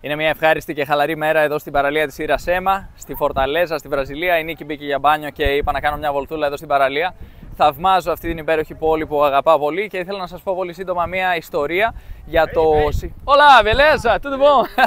Είναι μια ευχάριστη και χαλαρή μέρα εδώ στην παραλία της Ιρασέμα, στη Φορταλέζα, στη Βραζιλία. Η Νίκη μπήκε για μπάνιο και είπα να κάνω μια βολτούλα εδώ στην παραλία. Θαυμάζω αυτή την υπέροχη πόλη που αγαπάω πολύ και ήθελα να σας πω πολύ σύντομα μια ιστορία για το... Olá, beleza? Tudo bom?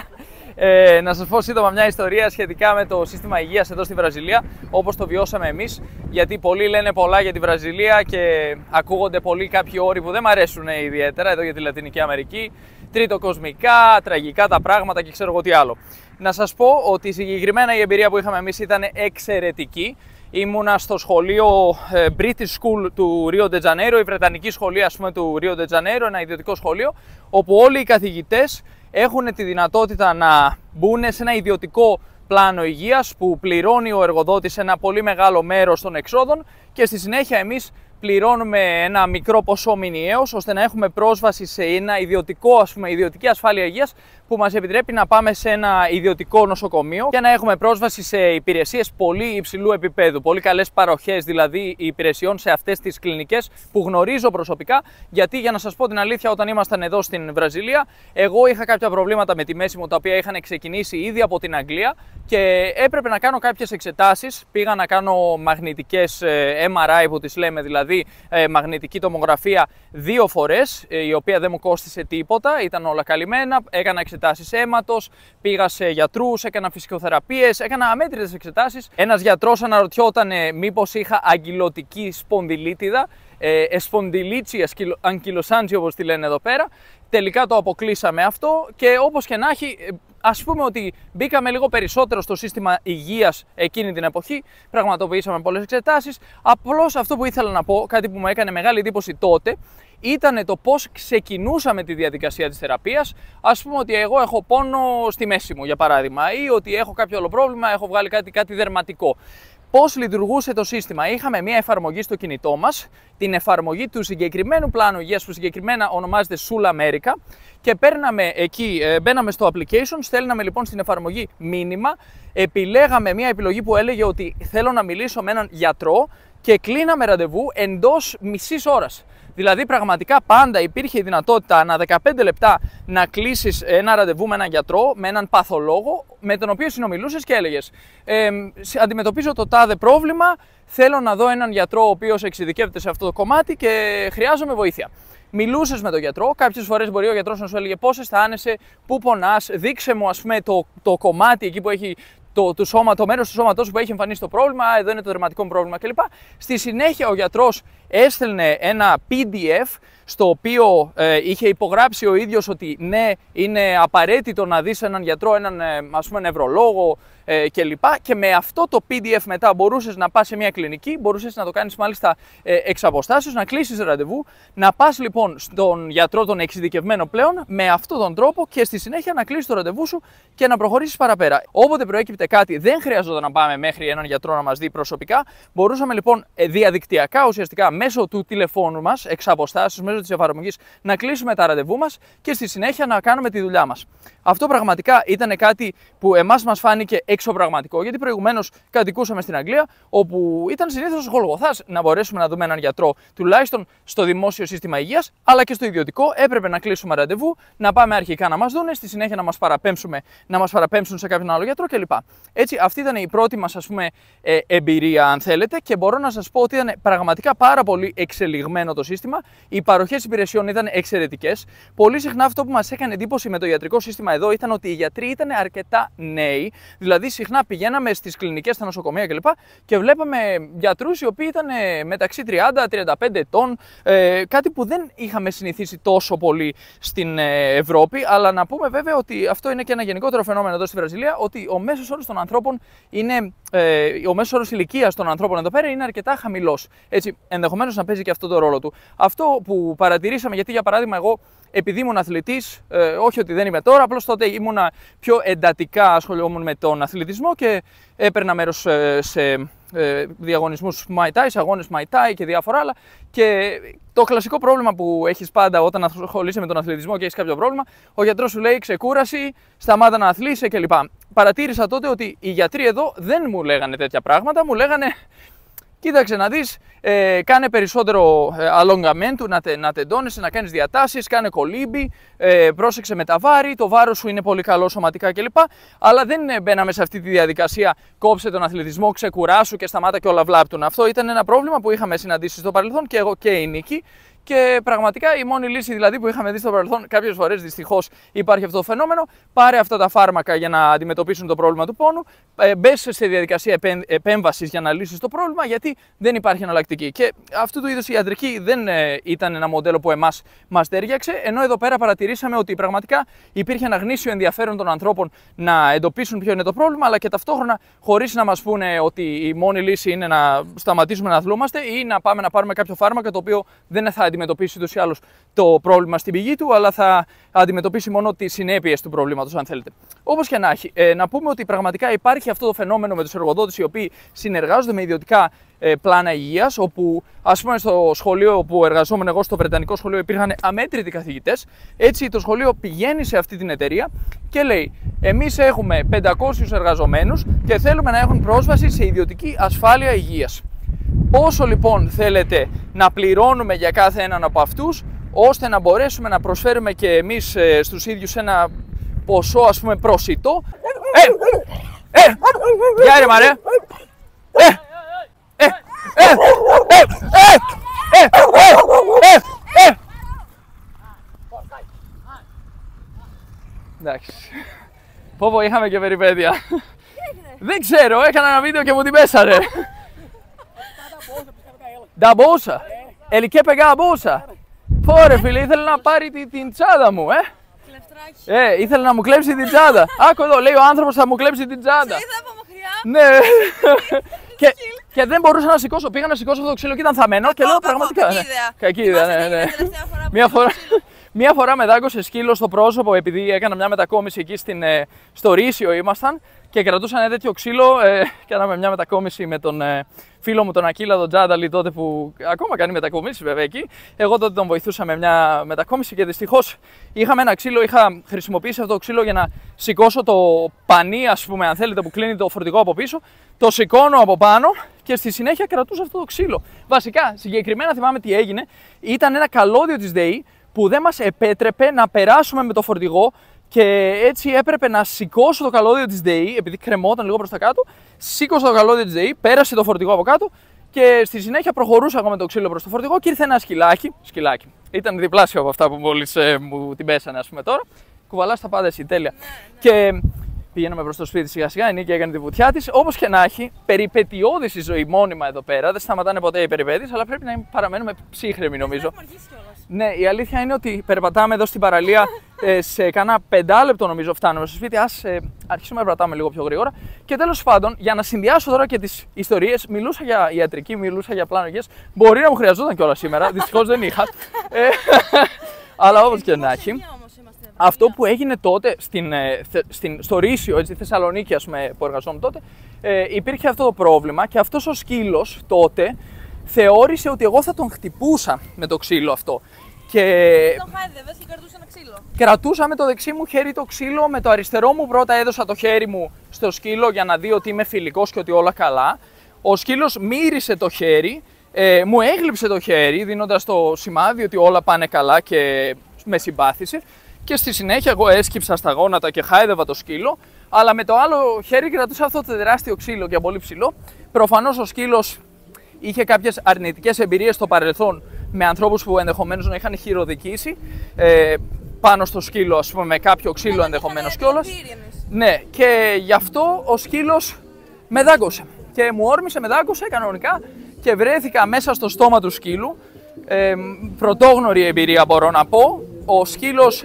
Να σας πω σύντομα μια ιστορία σχετικά με το σύστημα υγείας εδώ στη Βραζιλία, όπως το βιώσαμε εμείς. Γιατί πολλοί λένε πολλά για τη Βραζιλία και ακούγονται πολλοί κάποιοι όροι που δεν μου αρέσουν ιδιαίτερα εδώ για τη Λατινική Αμερική. Τριτοκοσμικά, τραγικά τα πράγματα και ξέρω εγώ τι άλλο. Να σας πω ότι συγκεκριμένα η εμπειρία που είχαμε εμείς ήταν εξαιρετική. Ήμουνα στο σχολείο British School του Rio de Janeiro, η βρετανική σχολή του Rio de Janeiro, ένα ιδιωτικό σχολείο, όπου όλοι οι καθηγητές έχουν τη δυνατότητα να μπουν σε ένα ιδιωτικό πλάνο υγείας που πληρώνει ο εργοδότης ένα πολύ μεγάλο μέρος των εξόδων και στη συνέχεια εμείς πληρώνουμε ένα μικρό ποσό μηνιαίως ώστε να έχουμε πρόσβαση σε ένα ιδιωτική ασφάλεια υγείας που μας επιτρέπει να πάμε σε ένα ιδιωτικό νοσοκομείο και να έχουμε πρόσβαση σε υπηρεσίες πολύ υψηλού επίπεδου. Πολύ καλές παροχές δηλαδή υπηρεσιών σε αυτές τις κλινικές που γνωρίζω προσωπικά, γιατί για να σας πω την αλήθεια, όταν ήμασταν εδώ στην Βραζιλία, εγώ είχα κάποια προβλήματα με τη μέση μου τα οποία είχαν ξεκινήσει ήδη από την Αγγλία και έπρεπε να κάνω κάποιες εξετάσεις. Πήγα να κάνω μαγνητικές MRI που τις λέμε, δηλαδή μαγνητική τομογραφία 2 φορές, η οποία δεν μου κόστισε τίποτα, ήταν όλα καλυμμένα. Έκανα εξετάσεις αίματος, πήγα σε γιατρούς, έκανα φυσικοθεραπείες, έκανα αμέτρητες εξετάσεις. Ένας γιατρός αναρωτιόταν μήπως είχα αγκυλωτική σπονδυλίτιδα, εσπονδυλίτσι αγκυλοσάντζι όπως τη λένε εδώ πέρα. Τελικά το αποκλείσαμε αυτό και όπως και να έχει, ας πούμε ότι μπήκαμε λίγο περισσότερο στο σύστημα υγείας εκείνη την εποχή, πραγματοποιήσαμε πολλές εξετάσεις. Απλώς αυτό που ήθελα να πω, κάτι που μου έκανε μεγάλη εντύπωση τότε, ήταν το πώς ξεκινούσαμε τη διαδικασία της θεραπείας. Ας πούμε ότι εγώ έχω πόνο στη μέση μου, για παράδειγμα, ή ότι έχω κάποιο άλλο πρόβλημα, έχω βγάλει κάτι δερματικό. Πώς λειτουργούσε το σύστημα? Είχαμε μια εφαρμογή στο κινητό μας, την εφαρμογή του συγκεκριμένου πλάνου υγείας που συγκεκριμένα ονομάζεται Sul America και παίρναμε εκεί, μπαίναμε στο application, στέλναμε λοιπόν στην εφαρμογή μήνυμα, επιλέγαμε μια επιλογή που έλεγε ότι θέλω να μιλήσω με έναν γιατρό και κλείναμε ραντεβού εντός μισής ώρας. Δηλαδή πραγματικά πάντα υπήρχε η δυνατότητα ανά 15 λεπτά να κλείσεις ένα ραντεβού με έναν γιατρό, με έναν παθολόγο, με τον οποίο συνομιλούσες και έλεγες αντιμετωπίζω το τάδε πρόβλημα, θέλω να δω έναν γιατρό ο οποίος εξειδικεύεται σε αυτό το κομμάτι και χρειάζομαι βοήθεια. Μιλούσες με τον γιατρό, κάποιες φορές μπορεί ο γιατρός να σου έλεγε πώς αισθάνεσαι, πού πονάς, δείξε μου ας πούμε το κομμάτι εκεί που έχει το μέρος του σώματός που έχει εμφανίσει το πρόβλημα, εδώ είναι το δερματικό πρόβλημα κλπ. Στη συνέχεια ο γιατρός έστελνε ένα PDF στο οποίο είχε υπογράψει ο ίδιος ότι ναι, είναι απαραίτητο να δεις έναν γιατρό, έναν ας πούμε νευρολόγο κλπ. Και με αυτό το PDF μετά μπορούσες να πας σε μια κλινική, μπορούσες να το κάνεις μάλιστα εξ αποστάσεως, να κλείσεις ραντεβού, να πας λοιπόν στον γιατρό τον εξειδικευμένο πλέον με αυτόν τον τρόπο και στη συνέχεια να κλείσεις το ραντεβού σου και να προχωρήσεις παραπέρα. Όποτε προέκυπτε κάτι, δεν χρειαζόταν να πάμε μέχρι έναν γιατρό να μας δει προσωπικά. Μπορούσαμε λοιπόν διαδικτυακά ουσιαστικά μέσω του τηλεφώνου μας, εξ αποστάσεως, μέσω της εφαρμογής, να κλείσουμε τα ραντεβού μας και στη συνέχεια να κάνουμε τη δουλειά μας. Αυτό πραγματικά ήταν κάτι που εμάς μας φάνηκε εξωπραγματικό, γιατί προηγουμένως κατοικούσαμε στην Αγγλία, όπου ήταν συνήθως γολγοθάς να μπορέσουμε να δούμε έναν γιατρό, τουλάχιστον στο δημόσιο σύστημα υγείας, αλλά και στο ιδιωτικό. Έπρεπε να κλείσουμε ραντεβού, να πάμε αρχικά να μας δούνε, στη συνέχεια να μας παραπέμψουν σε κάποιον άλλο γιατρό κλπ. Έτσι, αυτή ήταν η πρώτη μας ας πούμε εμπειρία, αν θέλετε, και μπορώ να σας πω ότι ήταν πραγματικά πάρα πολύ εξελιγμένο το σύστημα. Οι παροχές υπηρεσιών ήταν εξαιρετικές. Πολύ συχνά αυτό που μας έκανε εντύπωση με το ιατρικό σύστημα εδώ ήταν ότι οι γιατροί ήταν αρκετά νέοι. Δηλαδή, συχνά πηγαίναμε στις κλινικές, στα νοσοκομεία κλπ. Και βλέπαμε γιατρούς οι οποίοι ήταν μεταξύ 30-35 ετών. Κάτι που δεν είχαμε συνηθίσει τόσο πολύ στην Ευρώπη. Αλλά να πούμε βέβαια ότι αυτό είναι και ένα γενικότερο φαινόμενο εδώ στη Βραζιλία, ότι ο μέσος όρος των ανθρώπων είναι. Ο μέσος όρος ηλικίας των ανθρώπων εδώ πέρα είναι αρκετά χαμηλός. Έτσι, ενδεχομένως να παίζει και αυτό το ρόλο του. Αυτό που παρατηρήσαμε, γιατί για παράδειγμα εγώ, επειδή ήμουν αθλητής, όχι ότι δεν είμαι τώρα, απλώς τότε ήμουνα πιο εντατικά ασχολιόμουν με τον αθλητισμό και έπαιρνα μέρος σε διαγωνισμούς Muay Thai, σε αγώνες Muay Thai και διάφορα άλλα. Και το κλασικό πρόβλημα που έχεις πάντα όταν ασχολείσαι με τον αθλητισμό και έχεις κάποιο πρόβλημα, ο γιατρός σου λέει ξεκούραση, σταμάτα να αθλείσαι κλπ. Παρατήρησα τότε ότι οι γιατροί εδώ δεν μου λέγανε τέτοια πράγματα, μου λέγανε Κοίταξε να δεις, κάνε περισσότερο αλόγκαμέντου, να τεντώνεσαι, να κάνεις διατάσεις, κάνε κολύμπι, πρόσεξε με τα βάρη, το βάρος σου είναι πολύ καλό σωματικά κλπ. Αλλά δεν μπαίναμε σε αυτή τη διαδικασία, κόψε τον αθλητισμό, ξεκουράσου και σταμάτα και όλα βλάπτουν. Αυτό ήταν ένα πρόβλημα που είχαμε συναντήσει στο παρελθόν και εγώ και η Νίκη. Και πραγματικά η μόνη λύση δηλαδή που είχαμε δει στο παρελθόν, κάποιες φορές δυστυχώς υπάρχει αυτό το φαινόμενο, πάρε αυτά τα φάρμακα για να αντιμετωπίσουν το πρόβλημα του πόνου, μπες σε διαδικασία επέμβασης για να λύσεις το πρόβλημα, γιατί δεν υπάρχει εναλλακτική. Και αυτού του είδους η ιατρική δεν ήταν ένα μοντέλο που εμάς μας τέριαξε, ενώ εδώ πέρα παρατηρήσαμε ότι πραγματικά υπήρχε ένα γνήσιο ενδιαφέρον των ανθρώπων να εντοπίσουν ποιο είναι το πρόβλημα, αλλά και ταυτόχρονα χωρίς να μας πούνε ότι η μόνη λύση είναι να σταματήσουμε να αθλούμαστε ή να πάμε να πάρουμε κάποιο φάρμακα το οποίο δεν θα αντιμετωπίσει ούτως ή άλλως το πρόβλημα στην πηγή του, αλλά θα αντιμετωπίσει μόνο τις συνέπειες του προβλήματος, αν θέλετε. Όπως και να έχει, να πούμε ότι πραγματικά υπάρχει αυτό το φαινόμενο με τους εργοδότες οι οποίοι συνεργάζονται με ιδιωτικά πλάνα υγείας, όπου ας πούμε στο σχολείο που εργαζόμουν εγώ, στο Βρετανικό σχολείο, υπήρχαν αμέτρητοι καθηγητές. Έτσι το σχολείο πηγαίνει σε αυτή την εταιρεία και λέει: εμείς έχουμε 500 εργαζομένους και θέλουμε να έχουν πρόσβαση σε ιδιωτική ασφάλεια υγείας. Πόσο λοιπόν θέλετε να πληρώνουμε για κάθε έναν από αυτούς, ώστε να μπορέσουμε να προσφέρουμε και εμείς στους ίδιους ένα ποσό, ας πούμε, προσιτό. Γεια ρε μαρέ! Εντάξει. Πω είχαμε και περιπέτεια. Δεν ξέρω, έκανα ένα βίντεο και μου την πέσαρε. Da bolsa? Ele quer pegar a bolsa? Πόρε φίλε, ήθελε να πάρει την τσάντα μου, Κλεφτράκι. Ήθελε να μου κλέψει την τσάντα. Άκου εδώ, λέει ο άνθρωπος θα μου κλέψει την τσάντα. Σε είδα από μακριά. Ναι. Και δεν μπορούσα να σηκώσω. Πήγα να σηκώσω αυτό το ξύλο και ήταν θαμμένο και λέω πραγματικά. Κακή ιδέα, ναι. Μία φορά με δάγκωσε σκύλο στο πρόσωπο επειδή έκανα μια μετακόμιση εκεί στο Ρήσιο ήμασταν και κρατούσα ένα τέτοιο ξύλο. Κάναμε μια μετακόμιση με τον φίλο μου τον Ακύλα τον Τζάνταλη τότε που ακόμα κάνει μετακομίσεις βέβαια εκεί. Εγώ τότε τον βοηθούσα με μια μετακόμιση και δυστυχώς είχαμε ένα ξύλο. Είχα χρησιμοποιήσει αυτό το ξύλο για να σηκώσω το πανί, ας πούμε, αν θέλετε, που κλείνει το φορτηγό από πίσω. Το σηκώνω από πάνω και στη συνέχεια κρατούσα αυτό το ξύλο. Βασικά, συγκεκριμένα θυμάμαι τι έγινε. Ήταν ένα καλώδιο της ΔΕΗ που δεν μας επέτρεπε να περάσουμε με το φορτηγό και έτσι έπρεπε να σηκώσω το καλώδιο της ΔΕΗ, επειδή κρεμόταν λίγο προς τα κάτω. Σήκωσα το καλώδιο της ΔΕΗ, πέρασε το φορτηγό από κάτω και στη συνέχεια προχωρούσα εγώ με το ξύλο προς το φορτηγό και ήρθε ένα σκυλάκι. Ήταν διπλάσιο από αυτά που μόλις μου την πέσανε, ας πούμε τώρα. Κουβαλάς τα πάντα εσύ, τέλεια. Και πηγαίναμε προς το σπίτι σιγά σιγά, η Νίκη έκανε τη βουτιά της. Όπως και να έχει, περιπετειώδης η ζωή μόνιμα εδώ πέρα. Δεν σταματάνε ποτέ οι περιπέτειες, αλλά πρέπει να παραμένουμε ψύχρεμοι νομίζω. Ναι, η αλήθεια είναι ότι περπατάμε εδώ στην παραλία σε κάνα 5 λεπτό νομίζω φτάνουμε στο σπίτι. Ας αρχίσουμε να περπατάμε λίγο πιο γρήγορα. Και τέλος πάντων, για να συνδυάσω τώρα και τις ιστορίες, μιλούσα για ιατρική, μιλούσα για πλάνο υγείας. Μπορεί να μου χρειαζόταν κιόλας σήμερα, δυστυχώς δεν είχα. Αλλά όπως και να έχει. Αυτό που έγινε τότε στο Ρήσιο, στη Θεσσαλονίκη, ας πούμε, που εργαζόμουν τότε, υπήρχε αυτό το πρόβλημα και αυτός ο σκύλος τότε θεώρησε ότι εγώ θα τον χτυπούσα με το ξύλο αυτό. Και τον χάιδευες και κρατούσε ένα ξύλο. Κρατούσα με το δεξί μου χέρι το ξύλο, με το αριστερό μου πρώτα έδωσα το χέρι μου στο σκύλο για να δει ότι είμαι φιλικός και ότι όλα καλά. Ο σκύλος μύρισε το χέρι, μου έγλειψε το χέρι δίνοντας το σημάδι ότι όλα πάνε καλά και με συμπάθησε. Και στη συνέχεια εγώ έσκυψα στα γόνατα και χάιδευα το σκύλο, αλλά με το άλλο χέρι κρατούσα αυτό το τεράστιο ξύλο και πολύ ψηλό. Προφανώς ο σκύλος είχε κάποιες αρνητικές εμπειρίες στο παρελθόν με ανθρώπους που ενδεχομένως να είχαν χειροδικήσει πάνω στο σκύλο, ας πούμε, με κάποιο ξύλο ενδεχομένως κιόλας. Ναι, και γι' αυτό ο σκύλος με δάγκωσε. Και μου όρμησε, με δάγκωσε κανονικά και βρέθηκα μέσα στο στόμα του σκύλου. Πρωτόγνωρη εμπειρία μπορώ να πω. Ο σκύλος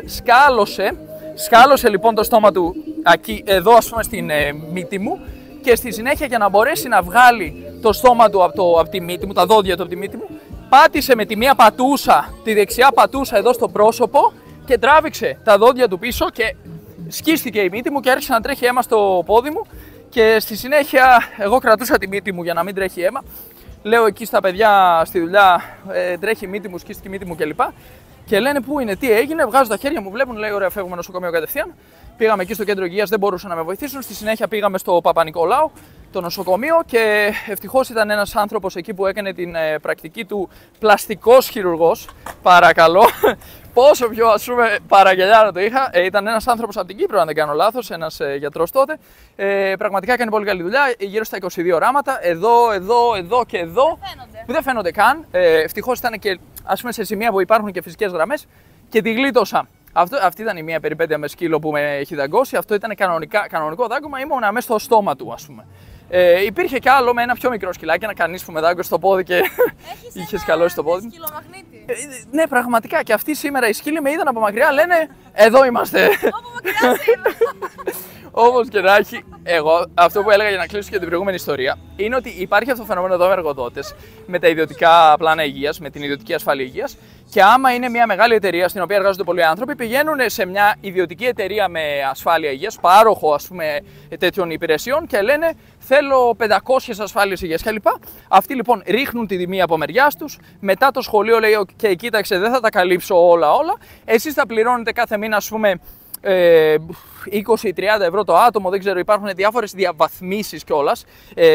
σκάλωσε λοιπόν το στόμα του εδώ, ας πούμε, στην μύτη μου και στη συνέχεια για να μπορέσει να βγάλει το στόμα του από τη μύτη μου, τα δόντια του από τη μύτη μου, πάτησε με τη μία πατούσα, τη δεξιά πατούσα εδώ στο πρόσωπο και τράβηξε τα δόντια του πίσω και σκίστηκε η μύτη μου και άρχισε να τρέχει αίμα στο πόδι μου και στη συνέχεια εγώ κρατούσα τη μύτη μου για να μην τρέχει αίμα. Λέω εκεί στα παιδιά στη δουλειά, τρέχει η μύτη μου, σκίστηκε η μύτη μου κλπ. Και λένε πού είναι, τι έγινε, βγάζω τα χέρια μου, βλέπουν, λέει ωραία, φεύγουμε νοσοκομείο κατευθείαν. Πήγαμε εκεί στο κέντρο υγείας, δεν μπορούσαν να με βοηθήσουν. Στη συνέχεια πήγαμε στο Παπα-Νικολάου, το νοσοκομείο, και ευτυχώς ήταν ένας άνθρωπος εκεί που έκανε την πρακτική του, πλαστικός χειρουργός. Παρακαλώ. Πόσο πιο ας πούμε παραγγελιάρο το είχα. Ήταν ένας άνθρωπος από την Κύπρο, αν δεν κάνω λάθος, ένας γιατρός τότε. Πραγματικά έκανε πολύ καλή δουλειά, γύρω στα 22 οράματα. Εδώ και εδώ. Που δεν φαίνονται καν. Ευτυχώς ήταν και ας πούμε σε σημεία που υπάρχουν και φυσικές γραμμές και τη γλίτωσα. Αυτή ήταν η μία περιπέτεια με σκύλο που με έχει δαγκώσει. Αυτό ήταν κανονικό δάγκωμα, ήμουν μέσα στο στόμα του, ας πούμε. Υπήρχε κι άλλο με ένα πιο μικρό σκυλάκι, ένα κανείς που με δάγκωσε στο πόδι και είχε σκαλώσει το πόδι. Σκυλομαγνήτη. Ναι, πραγματικά. Και αυτοί σήμερα οι σκύλοι με είδαν από μακριά, λένε εδώ είμαστε. Από μακριά Όπως και να έχει, εγώ αυτό που έλεγα για να κλείσω και την προηγούμενη ιστορία είναι ότι υπάρχει αυτό το φαινόμενο εδώ με εργοδότες, με τα ιδιωτικά πλάνα υγείας, με την ιδιωτική ασφάλεια υγείας. Και άμα είναι μια μεγάλη εταιρεία στην οποία εργάζονται πολλοί άνθρωποι, πηγαίνουν σε μια ιδιωτική εταιρεία με ασφάλεια υγείας, πάροχο ας πούμε τέτοιων υπηρεσιών, και λένε θέλω 500 ασφάλειες υγείας κλπ. Αυτοί λοιπόν ρίχνουν τη τιμή από μεριάς τους. Μετά το σχολείο λέει: OK, κοίταξε, δεν θα τα καλύψω όλα. Εσείς θα πληρώνετε κάθε μήνα, ας πούμε, 20-30 ευρώ το άτομο, δεν ξέρω, υπάρχουν διάφορες διαβαθμίσεις κιόλας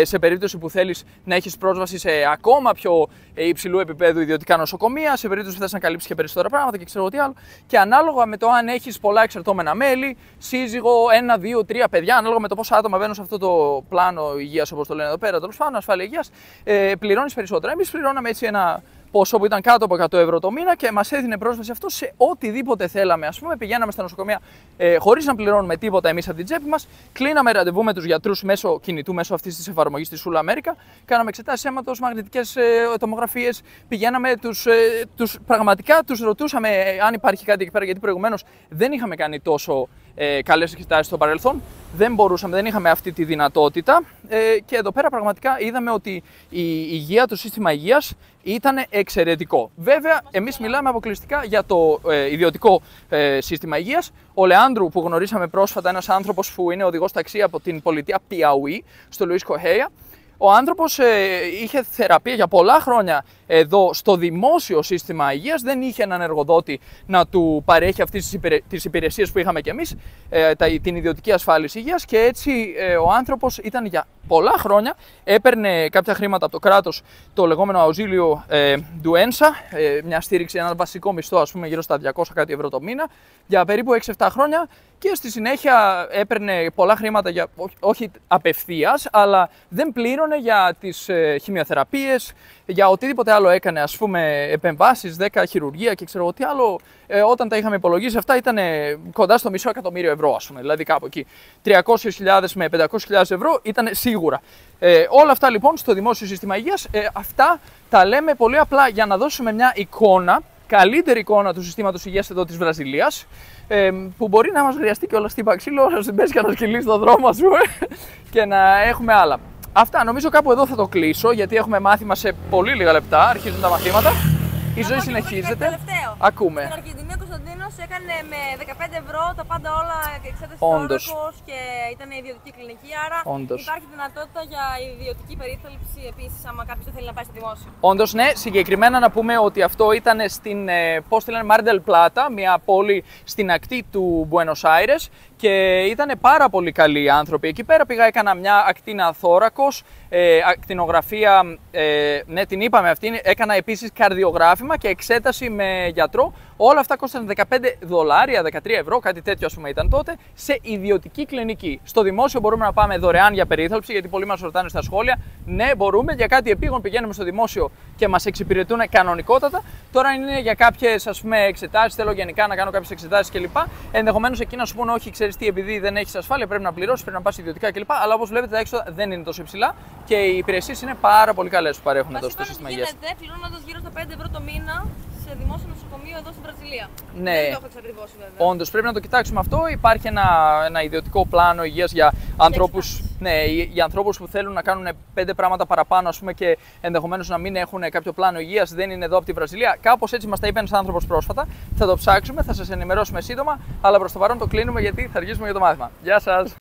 σε περίπτωση που θέλεις να έχεις πρόσβαση σε ακόμα πιο υψηλού επίπεδου ιδιωτικά νοσοκομεία, σε περίπτωση που θες να καλύψεις και περισσότερα πράγματα και ξέρω τι άλλο. Και ανάλογα με το αν έχεις πολλά εξαρτώμενα μέλη, σύζυγο, 1, 2, 3 παιδιά, ανάλογα με το πόσα άτομα μπαίνουν σε αυτό το πλάνο υγείας, όπως το λένε εδώ πέρα, τέλος πάντων, ασφάλεια υγείας, πληρώνεις περισσότερα. Εμείς πληρώναμε έτσι ένα ποσό που ήταν κάτω από 100 ευρώ το μήνα και μας έδινε πρόσβαση αυτό σε οτιδήποτε θέλαμε. Ας πούμε, πηγαίναμε στα νοσοκομεία χωρίς να πληρώνουμε τίποτα εμείς από την τσέπη μας, κλείναμε ραντεβού με τους γιατρούς μέσω κινητού, μέσω αυτής της εφαρμογής της Σούλα Αμέρικα, κάναμε εξετάσεις αίματος, μαγνητικές τομογραφίες, πηγαίναμε πραγματικά τους ρωτούσαμε αν υπάρχει κάτι εκεί πέρα, γιατί προηγουμένως δεν είχαμε κάνει τόσο καλές εξετάσεις στο παρελθόν, δεν μπορούσαμε, δεν είχαμε αυτή τη δυνατότητα και εδώ πέρα πραγματικά είδαμε ότι η υγεία, το σύστημα υγείας ήταν εξαιρετικό. Βέβαια, εμείς μιλάμε αποκλειστικά για το ιδιωτικό σύστημα υγείας. Ο Λεάνδρου που γνωρίσαμε πρόσφατα, ένας άνθρωπος που είναι οδηγός ταξί από την πολιτεία Πιαουί, στο Λουίς Κοχέα, ο άνθρωπος είχε θεραπεία για πολλά χρόνια εδώ στο δημόσιο σύστημα υγείας, δεν είχε έναν εργοδότη να του παρέχει αυτές τις υπηρεσίες που είχαμε κι εμείς, την ιδιωτική ασφάλιση υγείας, και έτσι ο άνθρωπος ήταν για πολλά χρόνια, έπαιρνε κάποια χρήματα από το κράτος, το λεγόμενο αουζίλιο ντουένσα, μια στήριξη, ένα βασικό μισθό, ας πούμε γύρω στα 200 κάτι ευρώ το μήνα, για περίπου 6-7 χρόνια, και στη συνέχεια έπαιρνε πολλά χρήματα, όχι απευθείας, αλλά δεν πλήρωνε για τις χημειοθεραπείες, για οτιδήποτε άλλο έκανε, ας πούμε επεμβάσεις, 10 χειρουργία και ξέρω τι άλλο. Όταν τα είχαμε υπολογίσει αυτά ήταν κοντά στο μισό εκατομμύριο ευρώ, ας πούμε, δηλαδή κάπου εκεί. 300.000 με 500.000 ευρώ ήταν σίγουρα. Όλα αυτά λοιπόν στο δημόσιο σύστημα υγείας, αυτά τα λέμε πολύ απλά για να δώσουμε μια εικόνα, καλύτερη εικόνα του συστήματος υγείας εδώ της Βραζιλίας, που μπορεί να μας χρειαστεί και όλα στύπα ξύλο, να στην πέσει κανένα σκυλί στον δρόμο, ας πούμε, και να έχουμε άλλα. Αυτά, νομίζω κάπου εδώ θα το κλείσω, γιατί έχουμε μάθημα σε πολύ λίγα λεπτά, αρχίζουν τα μαθήματα. Η ζωή συνεχίζεται. Ακούμε. Στην Αργεντινή ο Κωνσταντίνος έκανε με 15 ευρώ τα πάντα όλα, εξέταση θόρακος και ήταν ιδιωτική κλινική. Άρα υπάρχει δυνατότητα για ιδιωτική περίθαλψη επίσης, άμα κάποιος δεν θέλει να πάει στο δημόσιο. Όντως, ναι. Συγκεκριμένα να πούμε ότι αυτό ήταν στην, πώς τη λένε, Mar del Plata, μια πόλη στην ακτή του Buenos Aires. Και ήταν πάρα πολύ καλοί άνθρωποι εκεί πέρα. Πήγα, έκανα μια ακτίνα θώρακος, ακτινογραφία, ναι, την είπαμε αυτή. Έκανα επίσης καρδιογράφημα και εξέταση με γιατρό. Όλα αυτά κόστησαν $15, $13 ευρώ, κάτι τέτοιο ας πούμε ήταν τότε, σε ιδιωτική κλινική. Στο δημόσιο μπορούμε να πάμε δωρεάν για περίθαλψη, γιατί πολλοί μας ρωτάνε στα σχόλια. Ναι, μπορούμε, για κάτι επίγον πηγαίνουμε στο δημόσιο και μας εξυπηρετούν κανονικότατα. Τώρα είναι για κάποιες ας πούμε εξετάσεις, θέλω γενικά να κάνω κάποιες εξετάσεις κλπ. Ενδεχομένως εκεί να σου πούνε όχι, ξέρεις τι, επειδή δεν έχεις ασφάλεια πρέπει να πληρώσεις, πρέπει να πας ιδιωτικά κλπ. Αλλά όπως βλέπετε τα έξοδα δεν είναι τόσο υψηλά και οι υπηρεσίες είναι πάρα πολύ καλές που παρέχουν εδώ στο σύστημα υγείας. Γίνεται πληρώνοντας γύρω στα 5 ευρώ το μήνα σε δημόσιο νοσοκομείο εδώ στην Βραζιλία. Ναι, δεν το έχω εξακριβώσει βέβαια. Όντως πρέπει να το κοιτάξουμε αυτό. Υπάρχει ένα ιδιωτικό πλάνο υγείας για ανθρώπους, ναι, για ανθρώπους που θέλουν να κάνουν 5 πράγματα παραπάνω, ας πούμε, και ενδεχομένως να μην έχουν κάποιο πλάνο υγείας, δεν είναι εδώ από τη Βραζιλία. Κάπως έτσι μας τα είπε ένας άνθρωπος πρόσφατα. Θα το ψάξουμε, θα σας ενημερώσουμε σύντομα, αλλά προς το παρόν το κλείνουμε γιατί θα αργήσουμε για το μάθημα. Γεια σας!